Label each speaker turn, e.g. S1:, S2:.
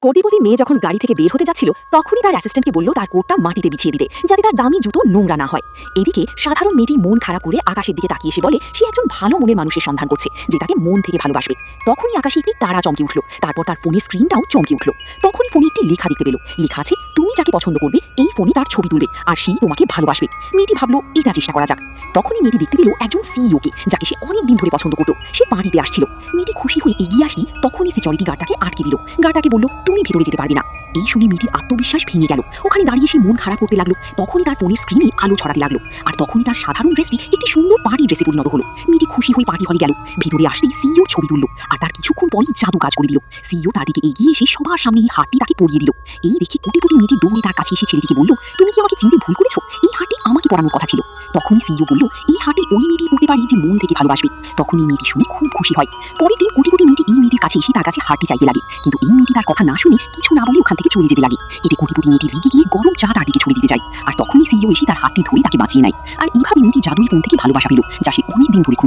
S1: কোটিপতি মেয়ে যখন গাড়ি থেকে বের হতে যাচ্ছিল তখনই তার অ্যাসিস্ট্যান্টকে বলল তার কোটটা মাটিতে বিছিয়ে দিতে, যাতে তার দামি জুতো নোংরা না হয়। এদিকে সাধারণ মেয়েটি মন খারাপ করে আকাশের দিকে তাকিয়ে এসে বলে সে একজন ভালো মনের মানুষের সন্ধান করছে, যে তাকে মন থেকে ভালোবাসবে। তখনই আকাশে একটি তারা চমকে উঠল, তারপর তার ফোনের স্ক্রিনটাও চমকে উঠল। তখনই ফোনে একটি লেখা দেখতে পেল, লেখা আছে তুমি যাকে পছন্দ করবে এই ফোনে তার ছবি তুলবে আর সেই তোমাকে ভালোবাসবে। মেয়েটি ভাবলো এটা চেষ্টা করা যাক। তখনই মেয়েটি দেখতে পেল একজন সিইওকে, যাকে সে অনেক দিন ধরে পছন্দ করতো। সে বাড়িতে আসছিল। মেয়েটি খুশি হয়ে এগিয়ে আসি, তখনই সিকিউরিটি গার্ডটাকে আটকে দিল। গার্ডটাকে বলল তুমি ভেতরে যেতে পারবে না। এই শুনে মেয়েটির আত্মবিশ্বাস ভেঙে গেল। ওখানে দাঁড়িয়ে সে মন খারাপ করতে লাগলো। তখনই তার ফোনের স্ক্রিনে আলো ছড়াতে লাগলো, আর তখনই তার সাধারণ ড্রেসটি একটি সুন্দর পার্টি ড্রেসে পরিণত হলো। মেয়েটি খুশি হয়ে পার্টি হলে গেল। ভিতরে আসতেই সিইওর ছবি তুললো, আর তার কিছুক্ষণ পরই জাদু কাজ করে দিল। সিইও তার দিকে এগিয়ে এসে সবার সামনে এই হারটি তাকে পরিয়ে দিল। এই দেখে কোটিপতি মেয়েটি দৌড়ে তার কাছে এসে ছেলেটিকে বলল তুমি কি আমাকে চিনতে ভুল করেছো? এই হারটি আমাকে পরানোর কথা ছিল। তখনই সিইও বলল এই হারটি ওই মেয়েটি পড়তে পারে যে মন থেকে ভালোবাসবে। তখনই মেয়েটি শুনে খুব খুশি হয়। পরের দিন কোটিপতি মেয়েটি এই মেয়েটির কাছে এসে তার কাছে হারটি চাইতে লাগে, কিন্তু এই মেয়েটি তার কথা না শুনে কিছু না বলে ওখান থেকে চলে যেতে লাগে। এতে কোটিপতি মেয়েটি রেগে গিয়ে গরম চা তার দিকে ছড়িয়ে দিতে যায়, আর তখনই সিইও এসে তার হাতটি ধরে তাকে বাঁচিয়ে নেয়। আর এইভাবে মেয়েটি জাদুই ফোন থেকে ভালোবাসা পেল, যা সে অনেক দিন ধরে